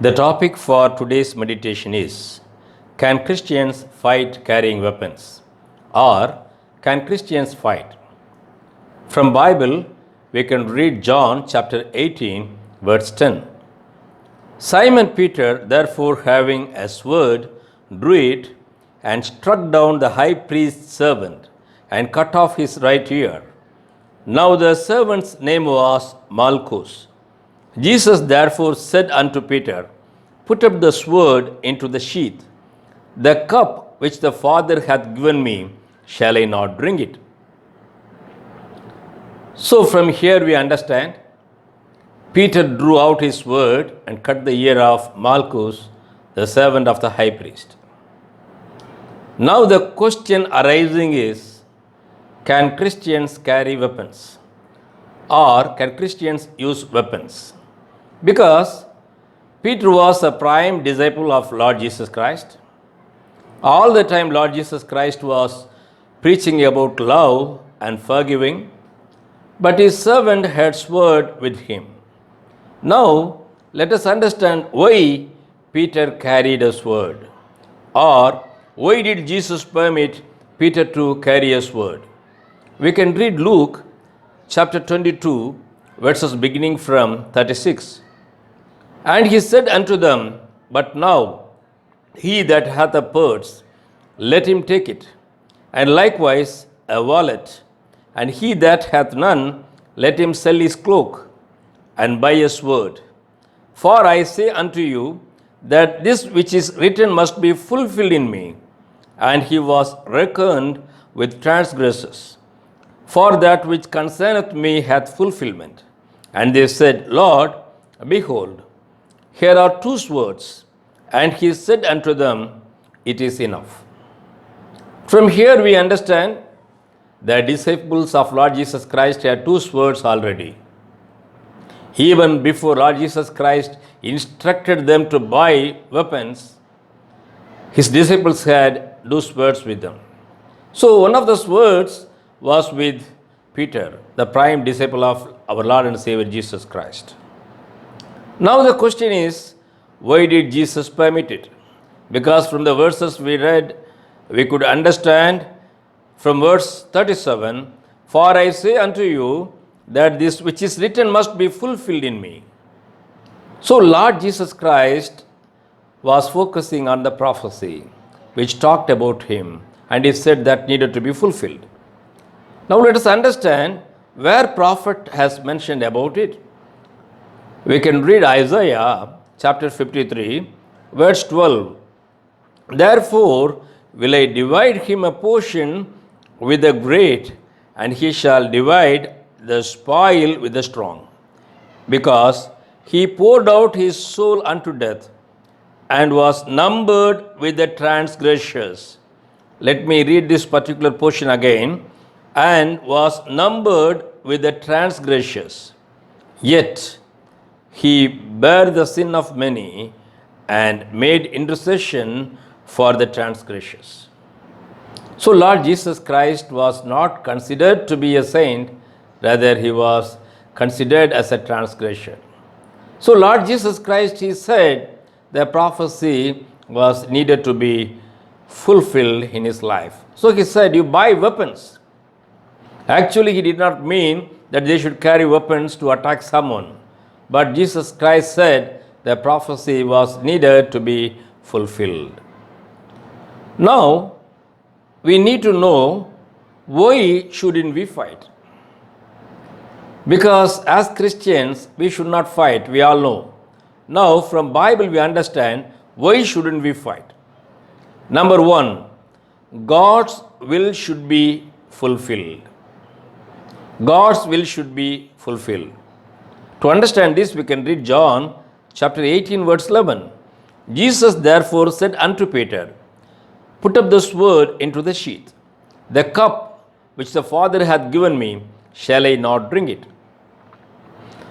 The topic for today's meditation is: Can Christians fight carrying weapons? Or can Christians fight? From Bible, we can read John chapter 18, verse 10. Simon Peter, therefore, having a sword, drew it and struck down the high priest's servant and cut off his right ear. Now the servant's name was Malchus. Jesus therefore said unto Peter, Put up the sword into the sheath. The cup which the Father hath given me, shall I not drink it? So from here we understand, Peter drew out his sword and cut the ear of Malchus, the servant of the high priest. Now the question arising is, can Christians carry weapons? Or can Christians use weapons? Because Peter was a prime disciple of Lord Jesus Christ. All the time Lord Jesus Christ was preaching about love and forgiving, but his servant had sword with him. Now let us understand why Peter carried a sword, or why did Jesus permit Peter to carry a sword. We can read Luke chapter 22, verses beginning from 36. And he said unto them, But now he that hath a purse, let him take it, and likewise a wallet, and he that hath none, let him sell his cloak, and buy a sword. For I say unto you, that this which is written must be fulfilled in me. And he was reckoned with transgressors. For that which concerneth me hath fulfillment. And they said, Lord, behold, here are two swords. And he said unto them, It is enough. From here we understand the disciples of Lord Jesus Christ had two swords already. Even before Lord Jesus Christ instructed them to buy weapons, his disciples had two swords with them. So one of the swords was with Peter, the prime disciple of our Lord and Savior Jesus Christ. Now the question is, why did Jesus permit it? Because from the verses we read, we could understand from verse 37, For I say unto you, that this which is written must be fulfilled in me. So Lord Jesus Christ was focusing on the prophecy which talked about him, and he said that needed to be fulfilled. Now let us understand where prophet has mentioned about it. We can read Isaiah chapter 53, verse 12. Therefore will I divide him a portion with the great, and he shall divide the spoil with the strong, because he poured out his soul unto death, and was numbered with the transgressors. Let me read this particular portion again. And was numbered with the transgressors. Yet he bare the sin of many, and made intercession for the transgressors. So Lord Jesus Christ was not considered to be a saint, rather he was considered as a transgressor. So Lord Jesus Christ, he said the prophecy was needed to be fulfilled in his life. So he said, you buy weapons. Actually, he did not mean that they should carry weapons to attack someone. But Jesus Christ said the prophecy was needed to be fulfilled. Now, we need to know, why shouldn't we fight? Because as Christians, we should not fight, we all know. Now, from Bible we understand, why shouldn't we fight? Number one, God's will should be fulfilled. God's will should be fulfilled. To understand this, we can read John chapter 18, verse 11. Jesus therefore said unto Peter, Put up the sword into the sheath. The cup which the Father hath given me, shall I not drink it?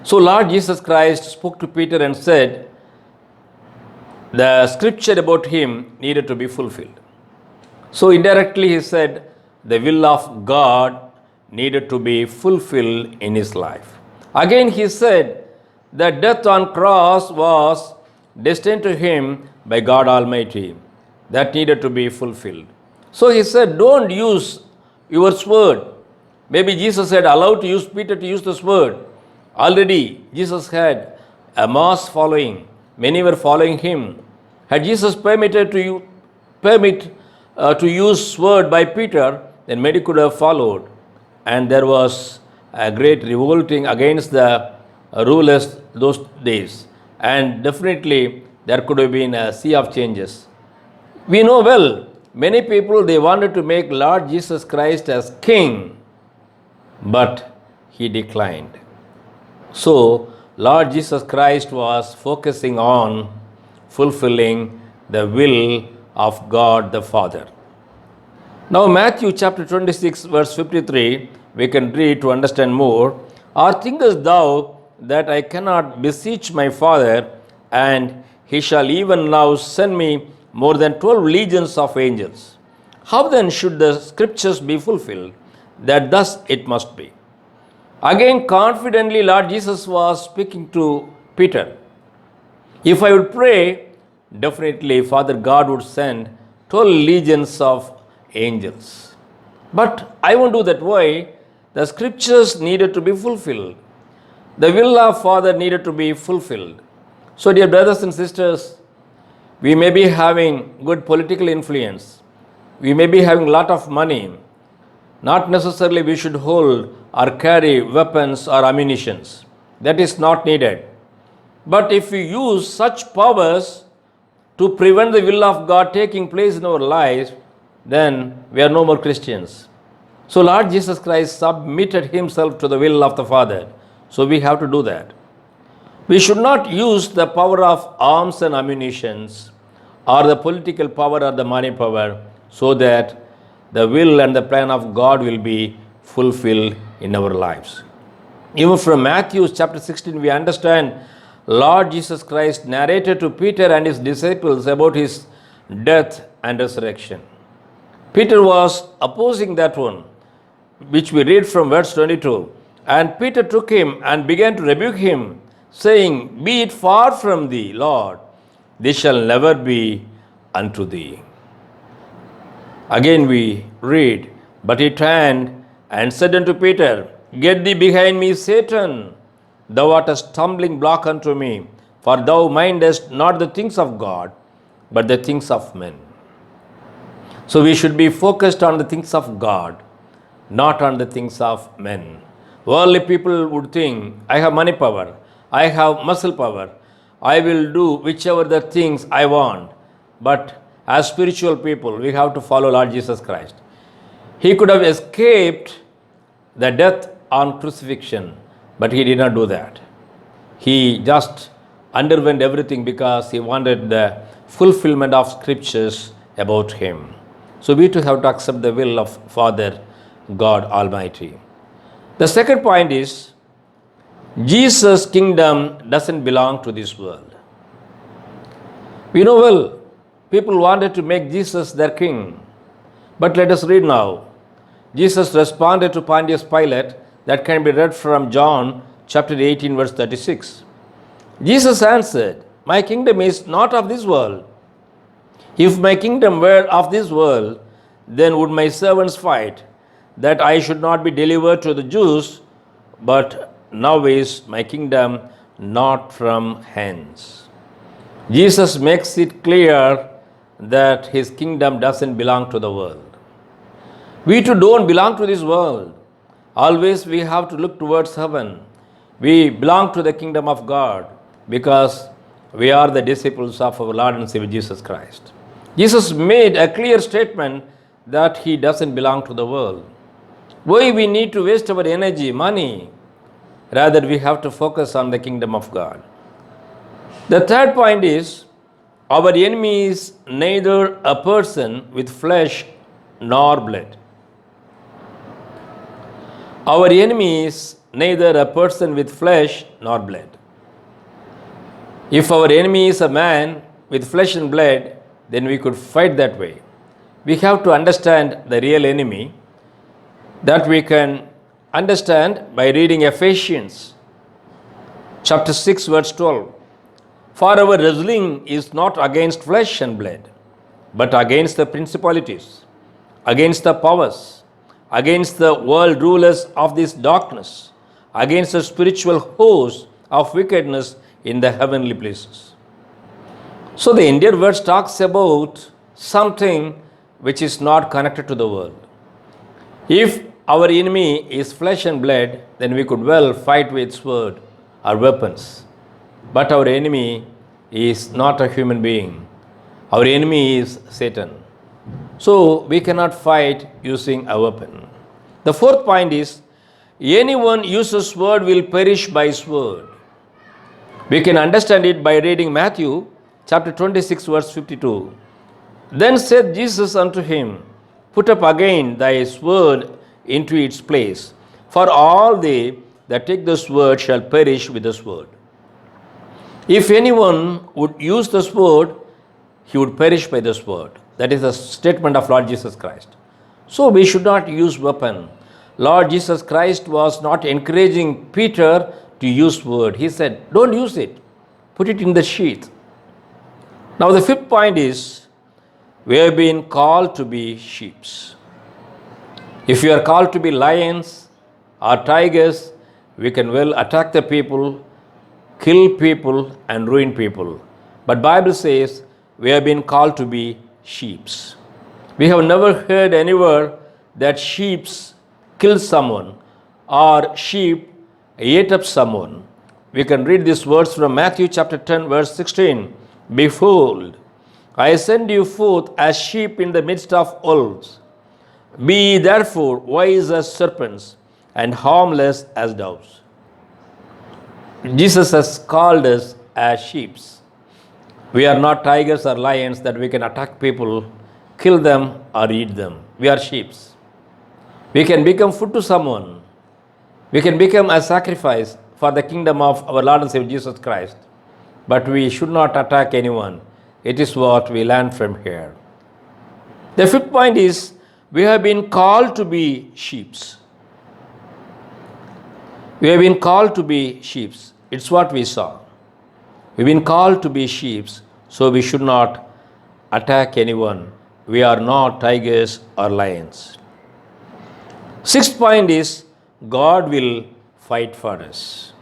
So Lord Jesus Christ spoke to Peter and said, the scripture about him needed to be fulfilled. So indirectly he said, the will of God needed to be fulfilled in his life. Again he said, the death on cross was destined to him by God Almighty that needed to be fulfilled. So he said, don't use your sword. Maybe Jesus had allowed to use Peter to use the sword. Already Jesus had a mass following. Many were following him. Had Jesus permitted to use sword by Peter, then many could have followed. And there was a great revolting against the rulers those days. And definitely there could have been a sea of changes. We know well, many people, they wanted to make Lord Jesus Christ as king, but he declined. So, Lord Jesus Christ was focusing on fulfilling the will of God the Father. Now, Matthew chapter 26, verse 53, we can read to understand more. Or thinkest thou that I cannot beseech my Father, and he shall even now send me more than 12 legions of angels? How then should the scriptures be fulfilled, that thus it must be? Again, confidently, Lord Jesus was speaking to Peter. If I would pray, definitely Father God would send 12 legions of angels. But I won't do that. Why? The scriptures needed to be fulfilled. The will of Father needed to be fulfilled. So, dear brothers and sisters, we may be having good political influence. We may be having a lot of money. Not necessarily we should hold or carry weapons or ammunitions. That is not needed. But if we use such powers to prevent the will of God taking place in our lives, then we are no more Christians. So Lord Jesus Christ submitted himself to the will of the Father. So we have to do that. We should not use the power of arms and ammunitions or the political power or the money power so that the will and the plan of God will be fulfilled in our lives. Even from Matthew chapter 16, we understand Lord Jesus Christ narrated to Peter and his disciples about his death and resurrection. Peter was opposing that one, which we read from verse 22. And Peter took him and began to rebuke him, saying, Be it far from thee, Lord, this shall never be unto thee. Again we read, But he turned and said unto Peter, Get thee behind me, Satan. Thou art a stumbling block unto me, for thou mindest not the things of God, but the things of men. So we should be focused on the things of God, not on the things of men. Worldly people would think, I have money power, I have muscle power, I will do whichever the things I want. But as spiritual people, we have to follow Lord Jesus Christ. He could have escaped the death on crucifixion, but he did not do that. He just underwent everything because he wanted the fulfillment of scriptures about him. So we too have to accept the will of Father God Almighty. The second point is, Jesus' kingdom doesn't belong to this world. We know well, people wanted to make Jesus their king. But let us read now. Jesus responded to Pontius Pilate. That can be read from John chapter 18, verse 36. Jesus answered, My kingdom is not of this world. If my kingdom were of this world, then would my servants fight, that I should not be delivered to the Jews, but now is my kingdom not from hence. Jesus makes it clear that his kingdom doesn't belong to the world. We too don't belong to this world. Always we have to look towards heaven. We belong to the kingdom of God because we are the disciples of our Lord and Savior Jesus Christ. Jesus made a clear statement that he doesn't belong to the world. Why we need to waste our energy, money? Rather, we have to focus on the kingdom of God. The third point is, our enemy is neither a person with flesh nor blood. Our enemy is neither a person with flesh nor blood. If our enemy is a man with flesh and blood, then we could fight that way. We have to understand the real enemy. That we can understand by reading Ephesians chapter 6, verse 12. For our wrestling is not against flesh and blood, but against the principalities, against the powers, against the world rulers of this darkness, against the spiritual hosts of wickedness in the heavenly places. So the Indian verse talks about something which is not connected to the world. If our enemy is flesh and blood, then we could well fight with sword or weapons. But our enemy is not a human being. Our enemy is Satan. So we cannot fight using a weapon. The fourth point is, anyone uses sword will perish by sword. We can understand it by reading Matthew chapter 26 verse 52. Then said Jesus unto him, Put up again thy sword into its place, for all they that take the sword shall perish with the sword. If anyone would use the sword, he would perish by the sword. That is the statement of Lord Jesus Christ. So we should not use weapon. Lord Jesus Christ was not encouraging Peter to use sword. He said, don't use it. Put it in the sheath. Now the fifth point is, we have been called to be sheep. If you are called to be lions or tigers, we can well attack the people, kill people and ruin people. But Bible says we have been called to be sheep. We have never heard anywhere that sheep killed someone or sheep ate up someone. We can read these words from Matthew chapter 10 verse 16. Behold, I send you forth as sheep in the midst of wolves. Be ye therefore wise as serpents and harmless as doves. Jesus has called us as sheep. We are not tigers or lions that we can attack people, kill them or eat them. We are sheep. We can become food to someone. We can become a sacrifice for the kingdom of our Lord and Savior Jesus Christ. But we should not attack anyone. It is what we learn from here. The fifth point is, we have been called to be sheep. We have been called to be sheep. It's what we saw. We've been called to be sheep, so we should not attack anyone. We are not tigers or lions. Sixth point is, God will fight for us.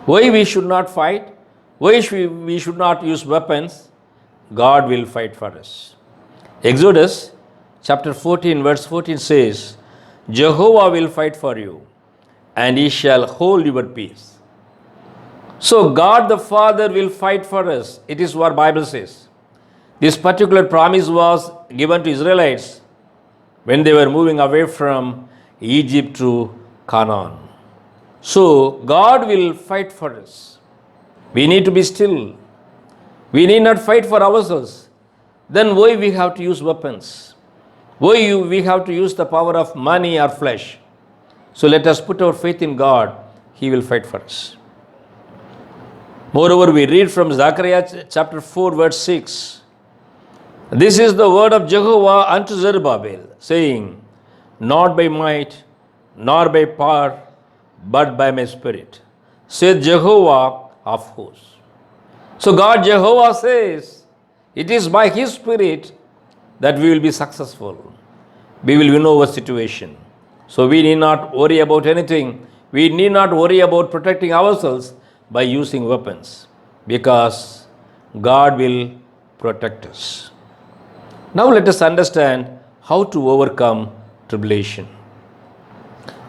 Why we should not fight? Why we should not use weapons? God will fight for us. Exodus chapter 14 verse 14 says, Jehovah will fight for you, and he shall hold your peace. So God the Father will fight for us. It is what Bible says. This particular promise was given to Israelites when they were moving away from Egypt to Canaan. So God will fight for us. We need to be still. We need not fight for ourselves. Then why we have to use weapons? Why we have to use the power of money or flesh? So let us put our faith in God. He will fight for us. Moreover, we read from Zechariah chapter 4 verse 6. This is the word of Jehovah unto Zerubbabel, saying, Not by might, nor by power, but by my spirit, saith Jehovah of hosts. So God Jehovah says, it is by his spirit that we will be successful. We will win over situation. So we need not worry about anything. We need not worry about protecting ourselves by using weapons, because God will protect us. Now let us understand how to overcome tribulation.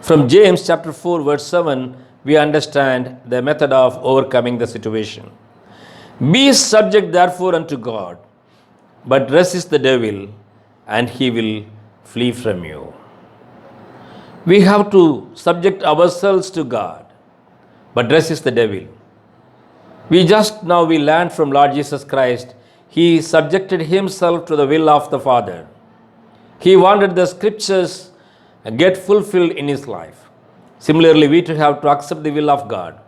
From James chapter 4 verse 7, we understand the method of overcoming the situation. Be subject therefore unto God, but resist the devil, and he will flee from you. We have to subject ourselves to God, but resist the devil. We learned from Lord Jesus Christ, he subjected himself to the will of the Father. He wanted the scriptures get fulfilled in his life. Similarly, we too have to accept the will of God.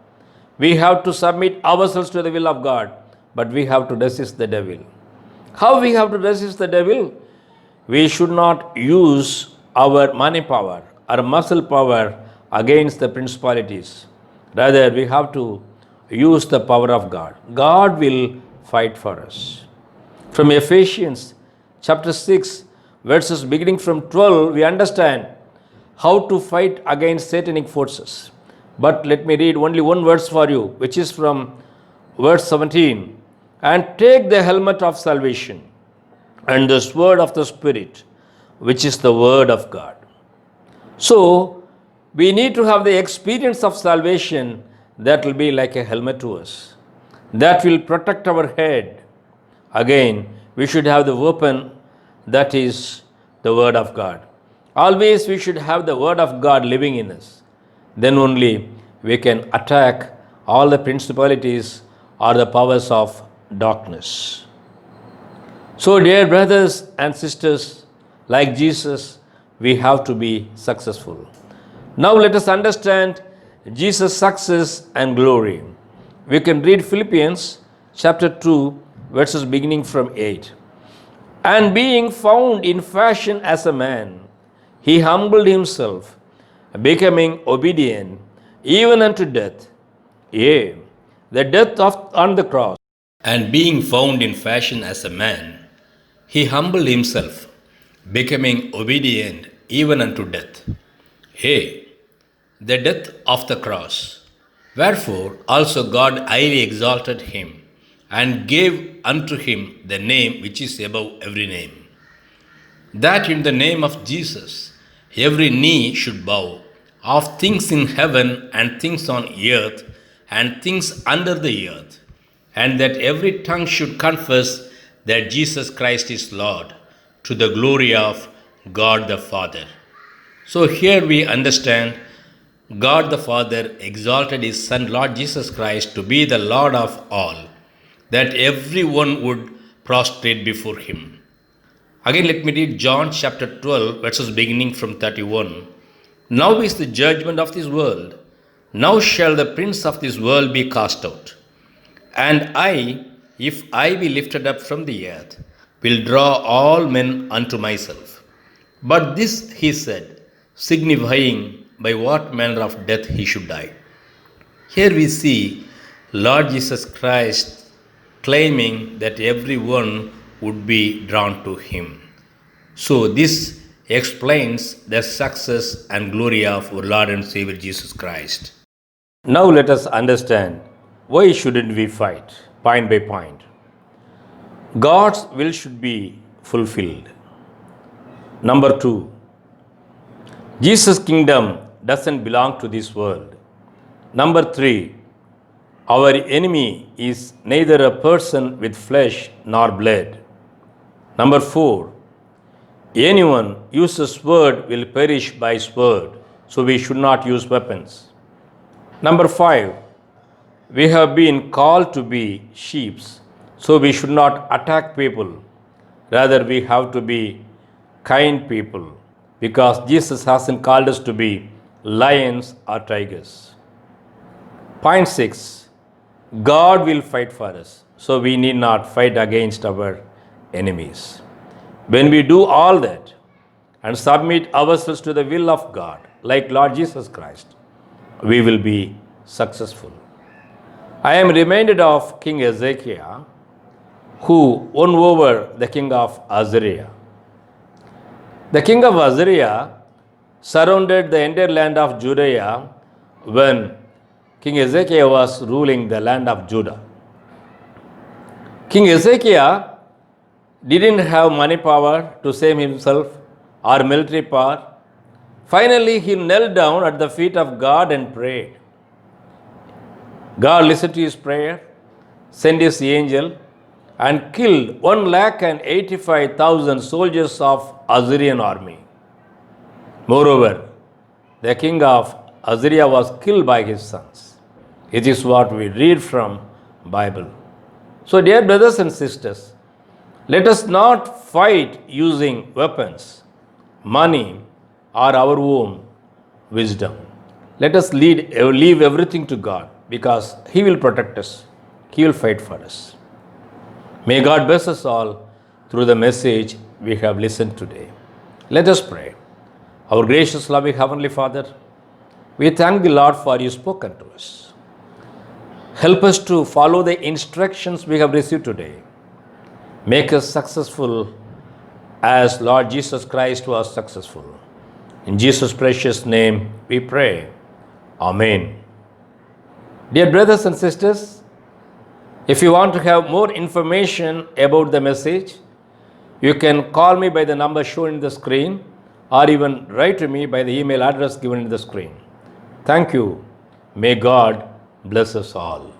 We have to submit ourselves to the will of God, but we have to resist the devil. How we have to resist the devil? We should not use our money power, our muscle power against the principalities. Rather, we have to use the power of God. God will fight for us. From Ephesians chapter 6, verses beginning from 12, we understand how to fight against satanic forces. But let me read only one verse for you, which is from verse 17. And take the helmet of salvation and the sword of the Spirit, which is the word of God. So, we need to have the experience of salvation that will be like a helmet to us, that will protect our head. Again, we should have the weapon that is the word of God. Always we should have the word of God living in us. Then only we can attack all the principalities or the powers of darkness. So, dear brothers and sisters, like Jesus, we have to be successful. Now, let us understand Jesus' success and glory. We can read Philippians chapter 2, verses beginning from 8. And being found in fashion as a man, he humbled himself, becoming obedient even unto death, yea, the death on the cross. And being found in fashion as a man, he humbled himself, becoming obedient even unto death, yea, the death of the cross. Wherefore also God highly exalted him, and gave unto him the name which is above every name, that in the name of Jesus every knee should bow, of things in heaven and things on earth and things under the earth, and that every tongue should confess that Jesus Christ is Lord, to the glory of God the Father. So here we understand God the Father exalted his Son Lord Jesus Christ to be the Lord of all, that everyone would prostrate before him. Again, let me read John chapter 12, verses beginning from 31. Now is the judgment of this world. Now shall the prince of this world be cast out. And I, if I be lifted up from the earth, will draw all men unto myself. But this he said, signifying by what manner of death he should die. Here we see Lord Jesus Christ claiming that everyone would be drawn to him. So this explains the success and glory of our Lord and Savior Jesus Christ. Now let us understand why shouldn't we fight, point by point. God's will should be fulfilled. Number 2, Jesus' kingdom doesn't belong to this world. Number 3, our enemy is neither a person with flesh nor blood. Number 4, anyone uses sword will perish by sword, so we should not use weapons. Number 5, we have been called to be sheep, so we should not attack people. Rather, we have to be kind people, because Jesus hasn't called us to be lions or tigers. Point 6, God will fight for us, so we need not fight against our enemies. When we do all that and submit ourselves to the will of God, like Lord Jesus Christ, we will be successful. I am reminded of King Hezekiah, who won over the king of Assyria. The king of Assyria surrounded the entire land of Judea when King Hezekiah was ruling the land of Judah. King Hezekiah didn't have money power to save himself or military power. Finally, he knelt down at the feet of God and prayed. God listened to his prayer, sent his angel, and killed 185,000 soldiers of Assyrian army. Moreover, the king of Assyria was killed by his sons. It is what we read from Bible. So, dear brothers and sisters, let us not fight using weapons, money, or our own wisdom. Let us leave everything to God, because He will protect us. He will fight for us. May God bless us all through the message we have listened today. Let us pray. Our gracious, loving Heavenly Father, we thank the Lord for You spoken to us. Help us to follow the instructions we have received today. Make us successful as Lord Jesus Christ was successful. In Jesus' precious name we pray. Amen. Dear brothers and sisters, if you want to have more information about the message, you can call me by the number shown in the screen or even write to me by the email address given in the screen. Thank you. May God bless us all.